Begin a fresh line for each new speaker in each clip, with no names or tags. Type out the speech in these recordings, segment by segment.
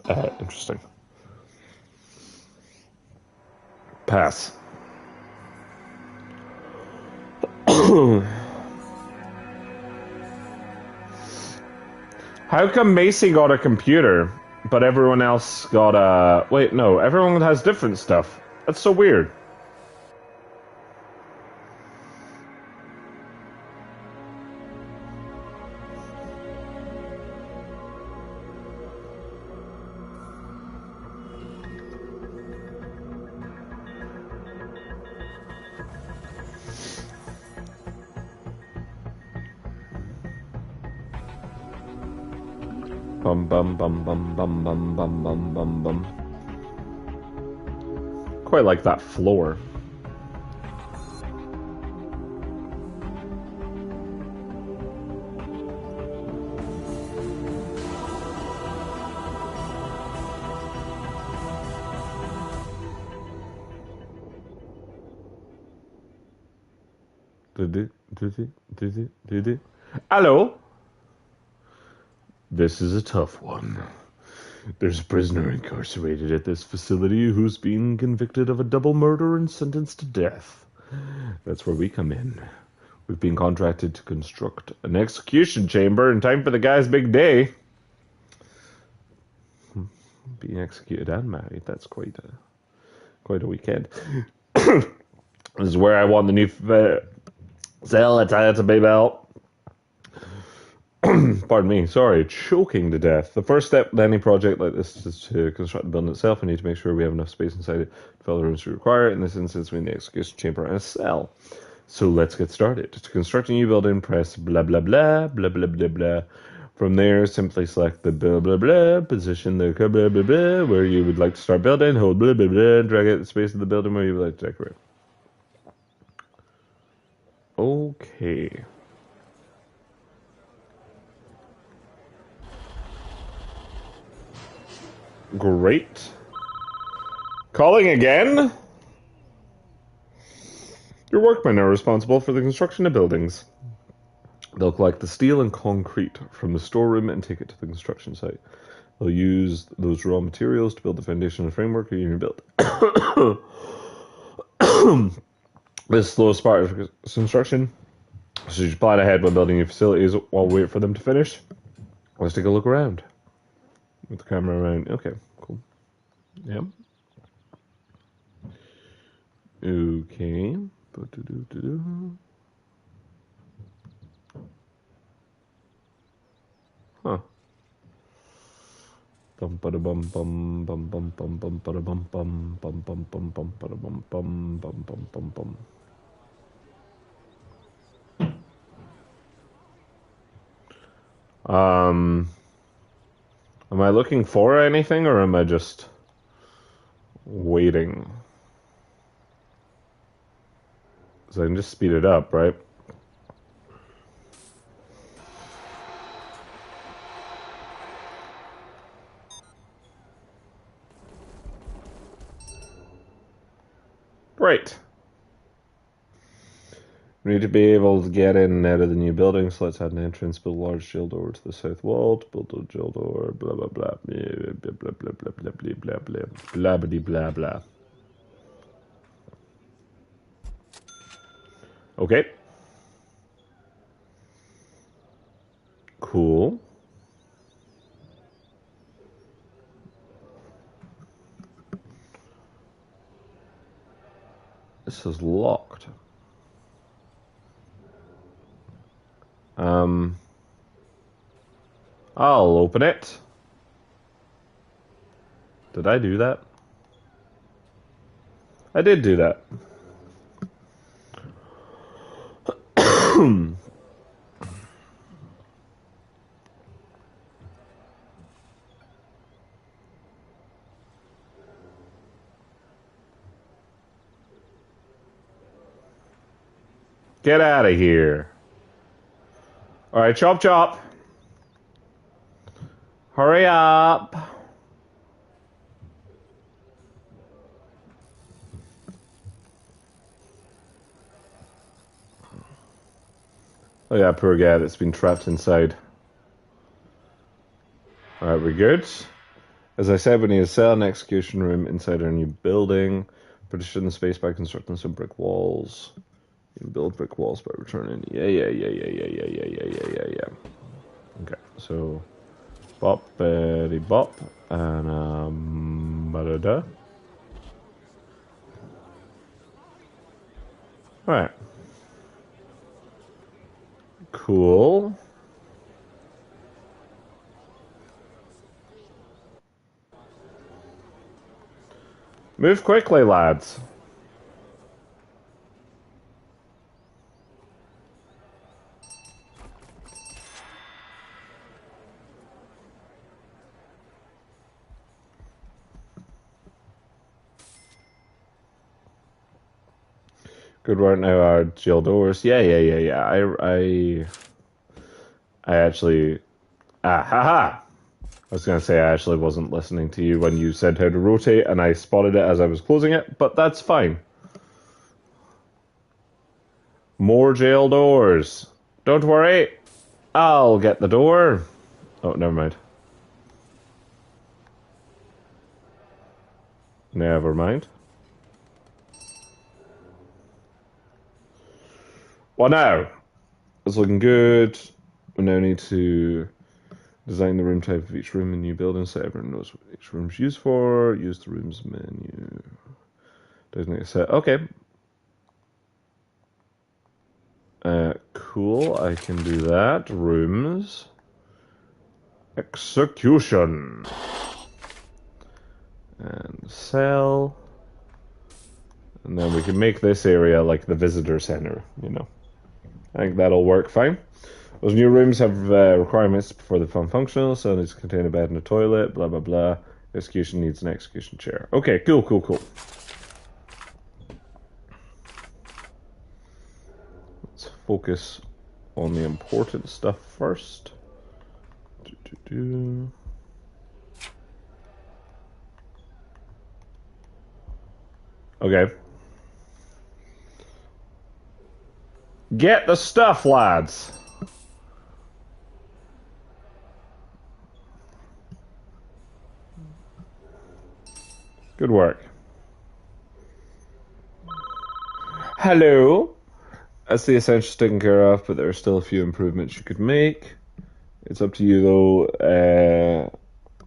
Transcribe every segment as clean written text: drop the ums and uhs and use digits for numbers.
Interesting. Pass. How come Macy got a computer, but everyone else got a... Wait, no, everyone has different stuff. That's so weird. Bum bum bum bum bum bum bum bum bum bum. Quite like that floor. Hello. This is a tough one. There's a prisoner incarcerated at this facility who's been convicted of a double murder and sentenced to death. That's where we come in. We've been contracted to construct an execution chamber in time for the guy's big day. Being executed and married, that's quite a weekend. This is where I want the new cell. It's a baby bell. Pardon me, sorry, choking to death. The first step in any project like this is to construct the building itself. We need to make sure we have enough space inside it to fill the rooms we require. In this instance, we need the execution chamber and a cell. So let's get started. To construct a new building, press blah blah blah, blah blah blah blah. From there, simply select the blah blah blah, position the blah blah blah where you would like to start building, hold blah blah blah, drag out the space of the building where you would like to decorate. Okay. Great. Calling again? Your workmen are responsible for the construction of buildings. They'll collect the steel and concrete from the storeroom and take it to the construction site. They'll use those raw materials to build the foundation and framework of your build. This is the slowest part of construction, so you should plan ahead when building your facilities while we wait for them to finish. Let's take a look around. With the camera around. Okay, cool. Yep. Okay. Huh. Bum bum bum bum bum bum bum bum bum bum bum bum bum bum bum bum bum bum bum bum. Am I looking for anything, or am I just waiting? So I can just speed it up, right? Right. We need to be able to get in and out of the new building, so let's add an entrance, build a large jail door to the south wall, to build a jail door, blah blah blah, blah blah blah blah blah blah blah blah blah blah blah blah. Okay. Cool. This is locked. I'll open it. Did I do that? I did do that. Get out of here. All right, chop chop. Hurry up. Oh yeah, poor guy that's been trapped inside. Alright, we're good. As I said, we need a cell and execution room inside our new building. Partition the space by constructing some brick walls. You can build brick walls by returning. Yeah. Okay, so bop, betty bop, and ba-da-da. Alright. Cool. Move quickly, lads. Good work now, jail doors. Yeah. I actually... haha! I was going to say I actually wasn't listening to you when you said how to rotate, and I spotted it as I was closing it, but that's fine. More jail doors. Don't worry. I'll get the door. Oh, never mind. Never mind. Well, now, it's looking good. We now need to design the room type of each room in the new building so everyone knows what each room's used for. Use the rooms menu. Designate a set. Okay. Cool. I can do that. Rooms. Execution. And cell. And then we can make this area like the visitor center, you know. I think that'll work fine. Those new rooms have requirements before they become functional, so it needs to contain a bed and a toilet, blah, blah, blah. Execution needs an execution chair. Okay, cool. Let's focus on the important stuff first. Okay. Get the stuff, lads! Good work. Hello. That's the essentials taken care of, but there are still a few improvements you could make. It's up to you, though.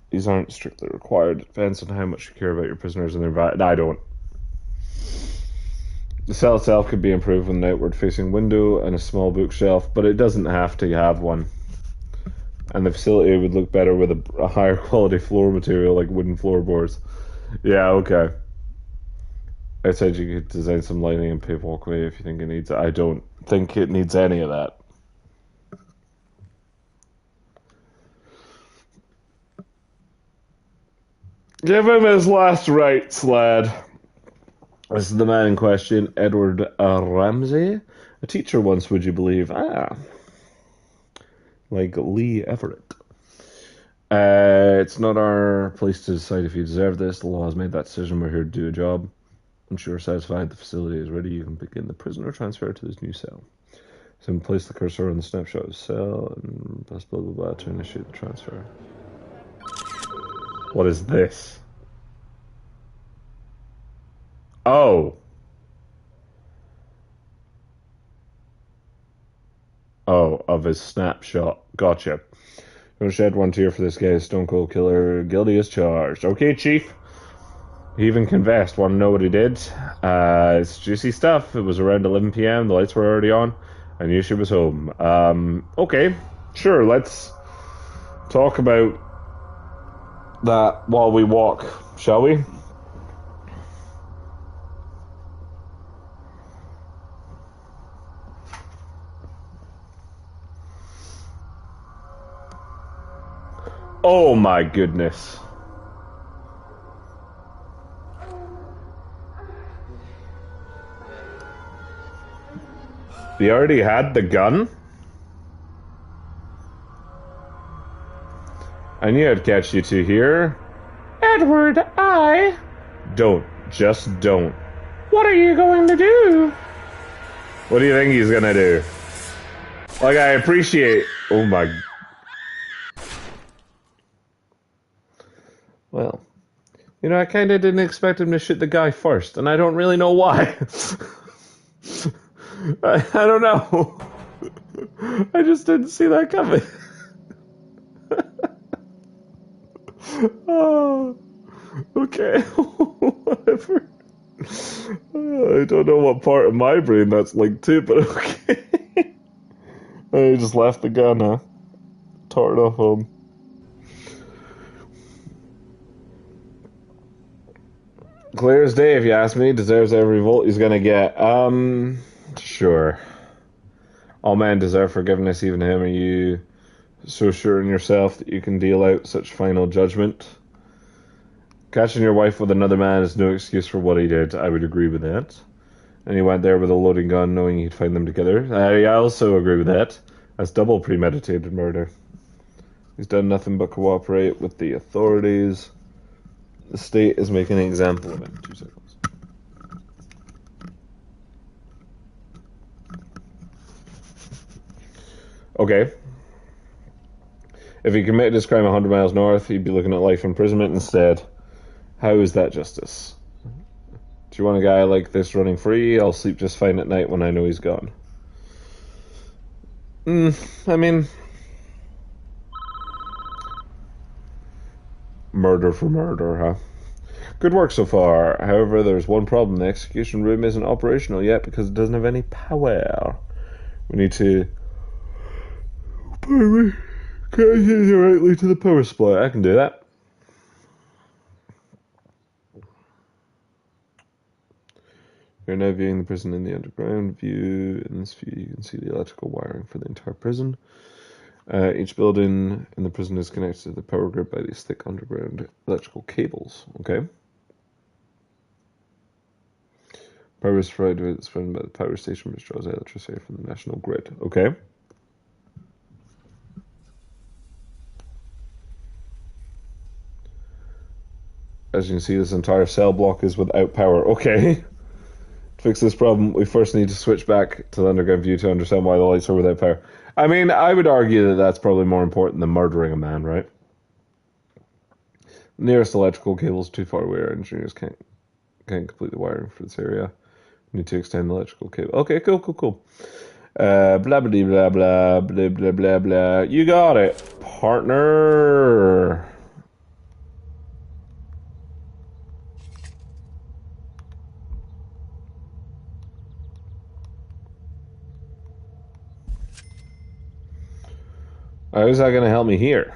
These aren't strictly required. It depends on how much you care about your prisoners and their environment. I don't. The cell itself could be improved with an outward-facing window and a small bookshelf, but it doesn't have to have one. And the facility would look better with a higher quality floor material, like wooden floorboards. Yeah, okay. Outside, you could design some lighting and paved walkway if you think it needs it. I don't think it needs any of that. Give him his last rites, lad. This is the man in question, Edward Ramsay. A teacher once, would you believe? Like Lee Everett. It's not our place to decide if you deserve this. The law has made that decision. We're here to do a job. Once you're satisfied the facility is ready, you can begin the prisoner transfer to this new cell. So place the cursor on the snapshot of the cell and blah, blah, blah, blah to initiate the transfer. What is this? Oh. Oh, of his snapshot. Gotcha. Don't shed one tear for this guy, Stone Cold Killer. Guilty as charged. Okay, Chief. He even confessed. Want to know what he did? It's juicy stuff. It was around 11 p.m. The lights were already on. I knew she was home. Okay. Sure, let's talk about that while we walk, shall we? Oh my goodness. They already had the gun? I knew I'd catch you two here. Edward, I... Don't. Just don't. What are you going to do? What do you think he's gonna do? Like, I appreciate... Oh my... Well, I kind of didn't expect him to shoot the guy first, and I don't really know why. I don't know. I just didn't see that coming. Oh, okay. Whatever. I don't know what part of my brain that's linked to, but okay. I just left the gun, huh? Tore it off home. Clear as day, if you ask me. Deserves every volt he's gonna get. Sure. All men deserve forgiveness, even him. Are you so sure in yourself that you can deal out such final judgment? Catching your wife with another man is no excuse for what he did. I would agree with that. And he went there with a loading gun, knowing he'd find them together. I also agree with that. That's double premeditated murder. He's done nothing but cooperate with the authorities. The state is making an example of him. 2 seconds. Okay. If he committed his crime 100 miles north, he'd be looking at life imprisonment instead. How is that justice? Do you want a guy like this running free? I'll sleep just fine at night when I know he's gone. I mean, murder for murder, huh? Good work so far. However, there's one problem. The execution room isn't operational yet because it doesn't have any power. We need to connect it directly to the power supply. I can do that. You're now viewing the prison in the underground view. In this view, you can see the electrical wiring for the entire prison. Each building in the prison is connected to the power grid by these thick underground electrical cables. Okay. Power is provided by the power station, which draws electricity from the national grid. Okay. As you can see, this entire cell block is without power. Okay. To fix this problem, we first need to switch back to the underground view to understand why the lights are without power. I mean, I would argue that that's probably more important than murdering a man, right? Nearest electrical cables too far away. Our engineers can't complete the wiring for this area. We need to extend the electrical cable. Okay, cool. Blah blah blah blah blah blah blah blah. You got it, partner. How's that going to help me here?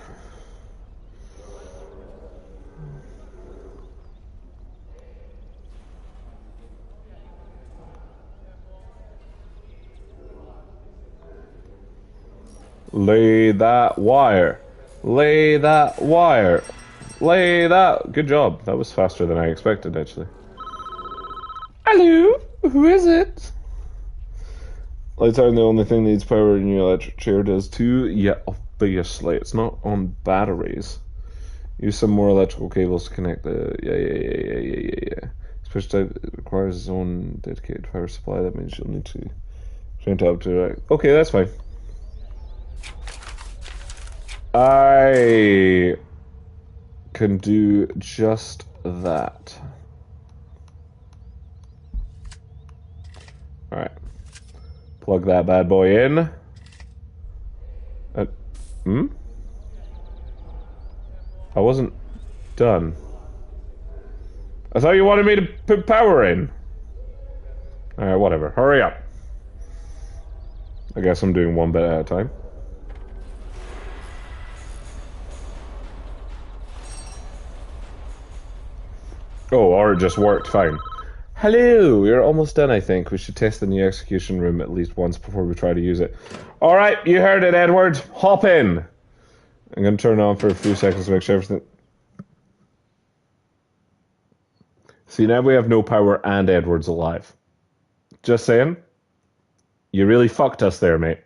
Lay that wire. Lay that wire. Lay that. Good job. That was faster than I expected, actually. Hello? Who is it? Lights aren't the only thing that needs power, and your electric chair does too. Yeah, obviously. It's not on batteries. Use some more electrical cables to connect the... Yeah. Especially type it requires its own dedicated power supply. That means you'll need to turn it up to... Okay, that's fine. I can do just that. Alright. Plug that bad boy in. I wasn't done. I thought you wanted me to put power in. Alright, whatever. Hurry up. I guess I'm doing one bit at a time. Oh, or it just worked fine. Hello, you're almost done, I think. We should test the new execution room at least once before we try to use it. Alright, you heard it, Edward. Hop in. I'm going to turn it on for a few seconds to make sure everything... See, now we have no power and Edward's alive. Just saying. You really fucked us there, mate.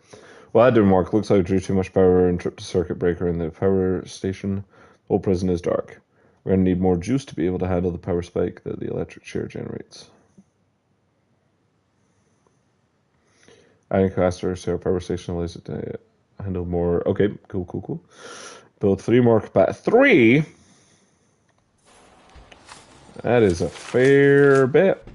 Well, that didn't work. Looks like I drew too much power and tripped a circuit breaker in the power station. The whole prison is dark. We're going to need more juice to be able to handle the power spike that the electric chair generates. Adding capacitor to our power station allows it to handle more. Okay, cool. Build 3 more capacitors. 3? That is a fair bit.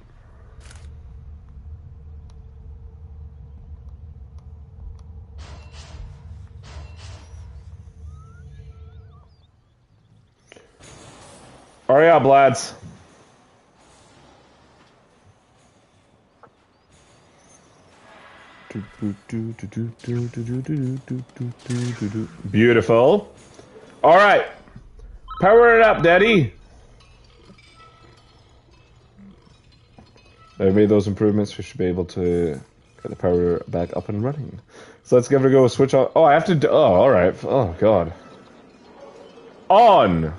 Hurry up, lads. Beautiful. All right. Power it up, Daddy. I made those improvements. We should be able to get the power back up and running. So let's give it a go. Switch on. Oh, I have to do... Oh, all right. Oh, God. On.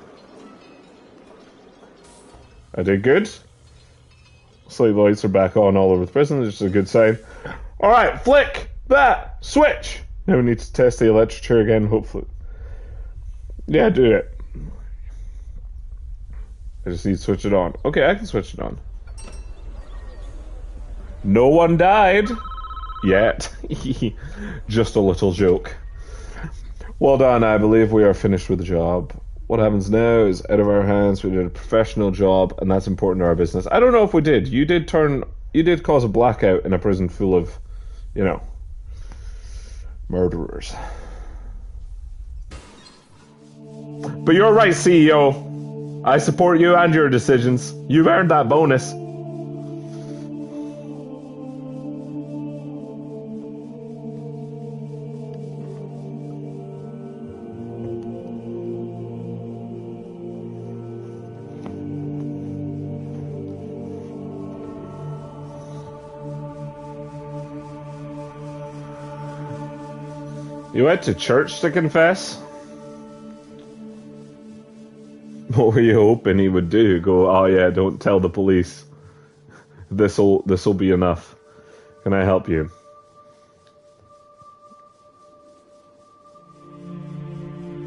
I did good. Slate lights are back on all over the prison. This is a good sign. All right, flick that switch. Now we need to test the electric chair again, hopefully. Yeah, do it. I just need to switch it on. Okay, I can switch it on. No one died. Yet. Just a little joke. Well done, I believe we are finished with the job. What happens now is out of our hands. We did a professional job, and that's important to our business. I don't know if we did. You did cause a blackout in a prison full of, you know, murderers. But you're right, CEO. I support you and your decisions. You've earned that bonus. You went to church to confess? What were you hoping he would do? Go, oh yeah, don't tell the police. This'll be enough. Can I help you?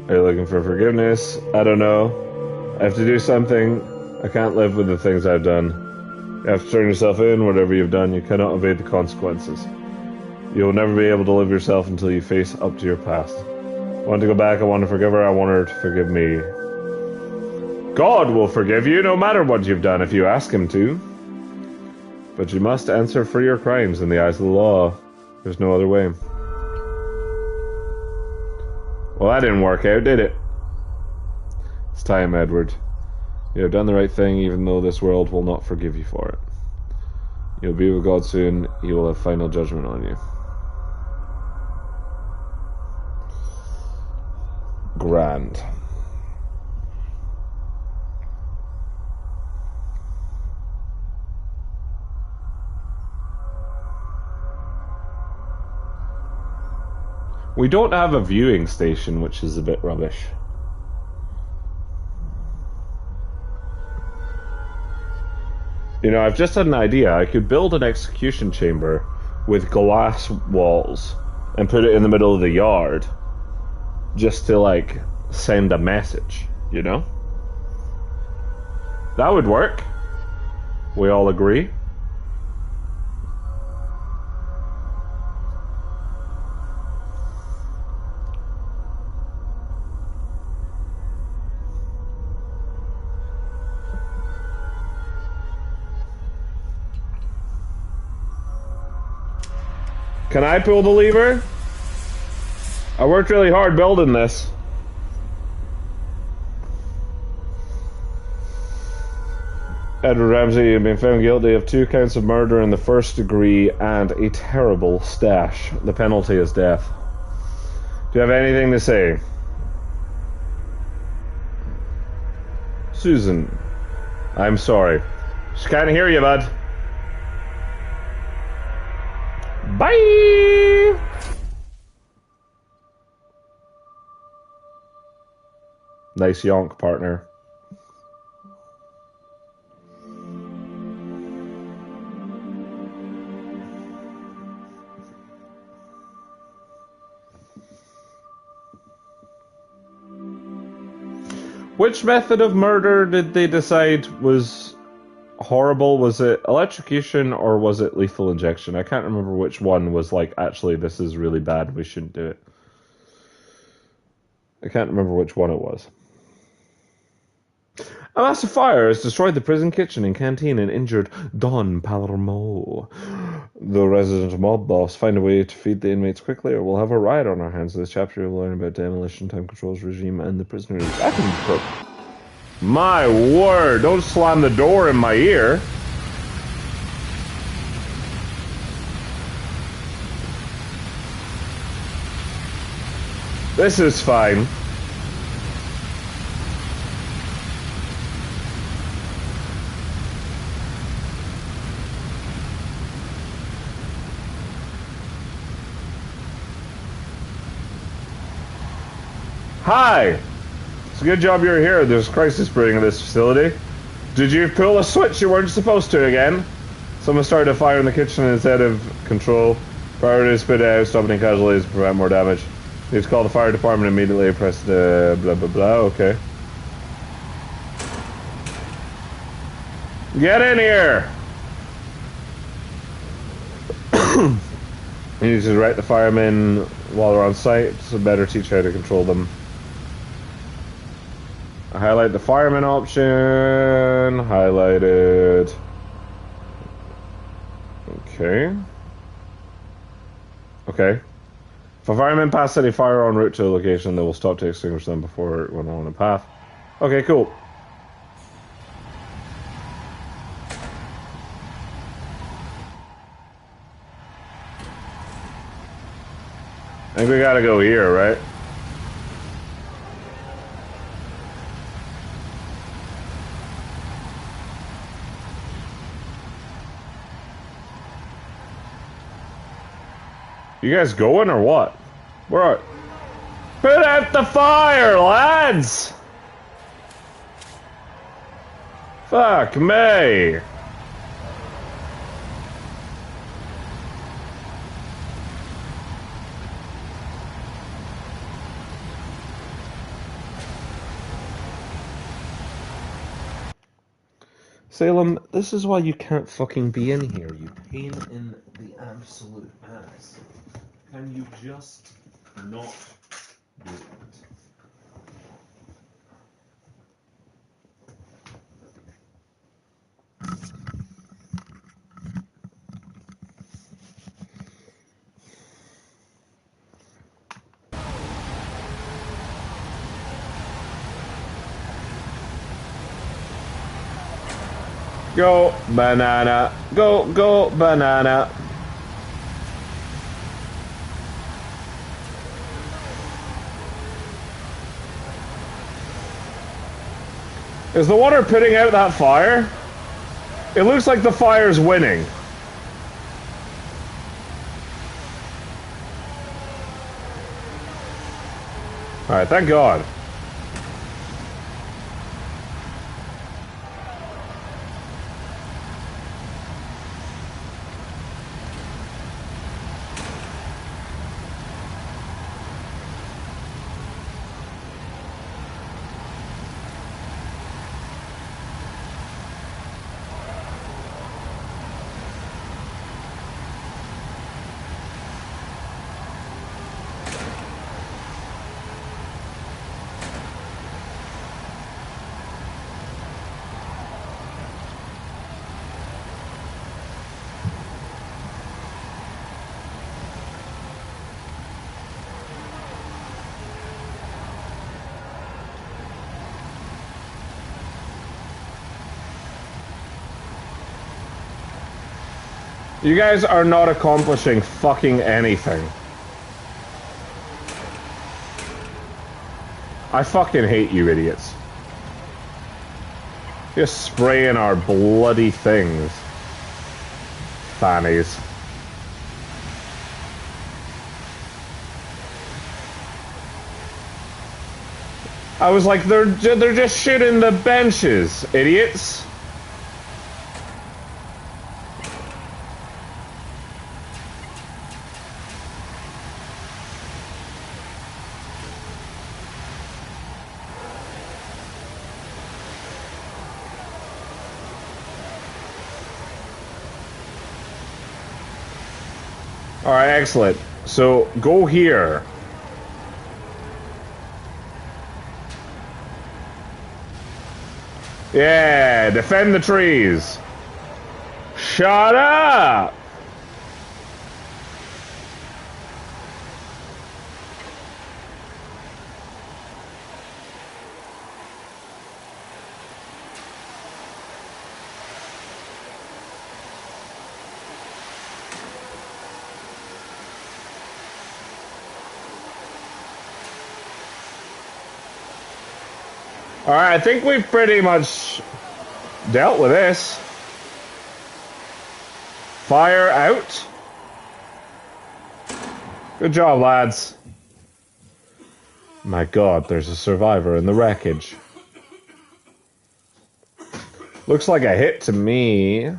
Are you looking for forgiveness? I don't know. I have to do something. I can't live with the things I've done. You have to turn yourself in, whatever you've done. You cannot evade the consequences. You'll never be able to live yourself until you face up to your past. I want to go back, I want to forgive her, I want her to forgive me. God will forgive you no matter what you've done if you ask him to. But you must answer for your crimes in the eyes of the law. There's no other way. Well, that didn't work out, did it? It's time, Edward. You have done the right thing, even though this world will not forgive you for it. You'll be with God soon. He will have final judgment on you. Grand. We don't have a viewing station, which is a bit rubbish. You know, I've just had an idea. I could build an execution chamber with glass walls and put it in the middle of the yard just to, like, send a message, you know? That would work. We all agree. Can I pull the lever? I worked really hard building this. Edward Ramsey, you've been found guilty of 2 counts of murder in the 1st degree and a terrible stash. The penalty is death. Do you have anything to say? Susan, I'm sorry. She can't hear you, bud. Bye! Nice yonk, partner. Which method of murder did they decide was horrible? Was it electrocution or was it lethal injection? I can't remember which one was like, actually, this is really bad, we shouldn't do it. I can't remember which one it was. A massive fire has destroyed the prison kitchen and canteen and injured Don Palermo, the resident mob boss. Find a way to feed the inmates quickly or we'll have a riot on our hands. In this chapter you'll learn about demolition, time controls regime, and the prisoners. My word, don't slam the door in my ear. This is fine. Hi! It's a good job you're here. There's crisis brewing in this facility. Did you pull a switch you weren't supposed to again? Someone started a fire in the kitchen instead of control. Priority is put out, stop any casualties, prevent more damage. Need to call the fire department immediately. Press the blah blah blah. Okay. Get in here! You need to direct the firemen while they're on site, so better teach how to control them. Highlight the fireman option. Highlighted. Okay. Okay. If a fireman passes any fire en route to a location, they will stop to extinguish them before going on a path. Okay, cool. I think we gotta go here, right? You guys going or what? Where are... Put out the fire, lads! Fuck me! Salem, this is why you can't fucking be in here, you pain in the absolute ass. Can you just not do it? Go, banana. Go, go, banana. Is the water putting out that fire? It looks like the fire's winning. Alright, thank God. You guys are not accomplishing fucking anything. I fucking hate you idiots. Just spraying our bloody things. Fannies. I was like, they're just shooting the benches, idiots. Alright, excellent. So, go here. Yeah, defend the trees. Shut up! Alright, I think we've pretty much dealt with this. Fire out. Good job, lads. My god, there's a survivor in the wreckage. Looks like a hit to me.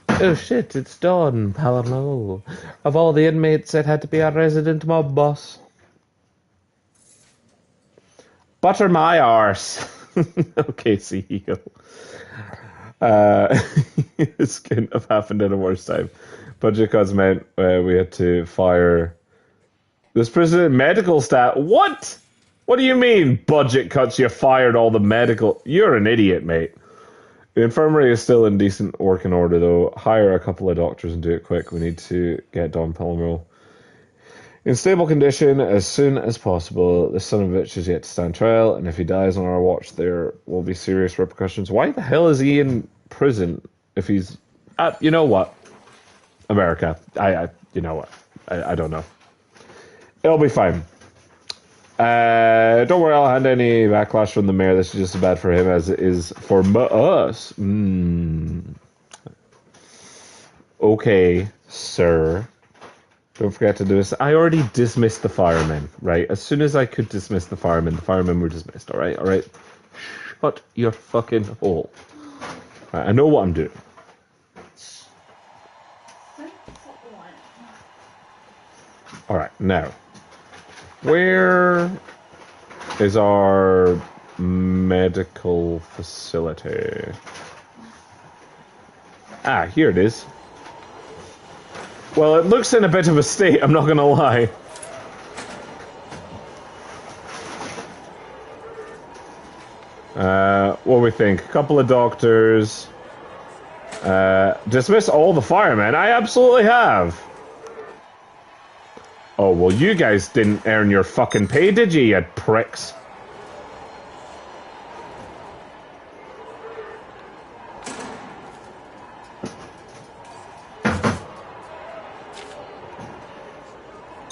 Oh shit, it's Dawn, Palermo. Of all the inmates, it had to be our resident mob boss. Butter my arse. Okay, CEO. This couldn't have happened at a worse time. Budget cuts meant we had to fire this prison medical staff. What? What do you mean budget cuts? You fired all the medical. You're an idiot, mate. The infirmary is still in decent working order, though. Hire a couple of doctors and do it quick. We need to get Don Palomero in stable condition as soon as possible. This son of a bitch is yet to stand trial, and if he dies on our watch, there will be serious repercussions. Why the hell is he in prison if he's... you know what? America. You know what? I don't know. It'll be fine. Don't worry, I'll hand any backlash from the mayor. This is just as bad for him as it is for us. Okay, sir. Don't forget to do this. I already dismissed the firemen, right? As soon as I could dismiss the firemen were dismissed, alright? Alright? Shut your fucking hole. Right, I know what I'm doing. Alright, now. Where is our medical facility? Ah, here it is. Well, it looks in a bit of a state, I'm not gonna lie. What do we think? A couple of doctors. Dismiss all the firemen? I absolutely have. Oh, well, you guys didn't earn your fucking pay, did you pricks?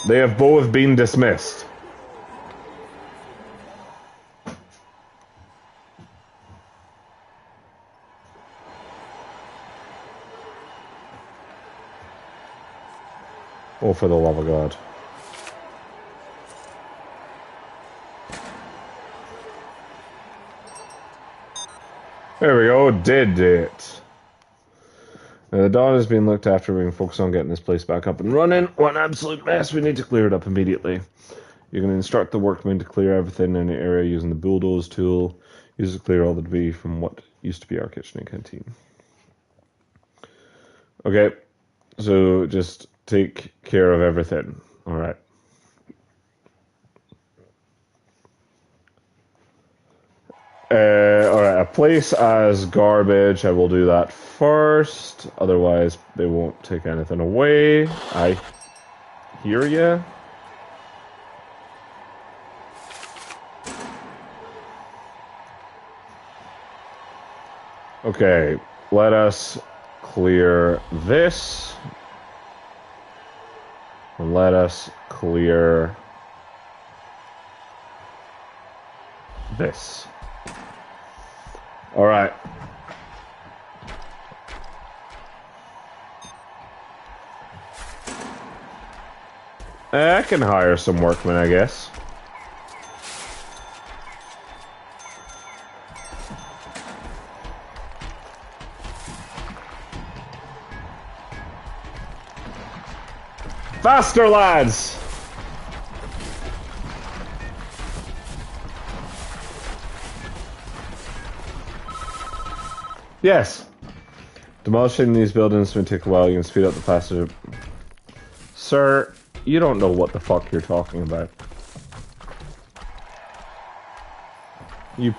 They have both been dismissed. Oh, for the love of God. There we go, did it. The Dawn has been looked after. We can focus on getting this place back up and running. What an absolute mess. We need to clear it up immediately. You can instruct the workmen to clear everything in the area using the bulldoze tool. Use it to clear all the debris from what used to be our kitchen and canteen. Okay, so just take care of everything. Alright. Alright, a place as garbage. I will do that first. Otherwise, they won't take anything away. I hear ya. Okay, let us clear this. And let us clear this. All right. I can hire some workmen, I guess. Faster, lads! Yes. Demolishing these buildings may take a while. You can speed up the passage. Sir, you don't know what the fuck you're talking about. You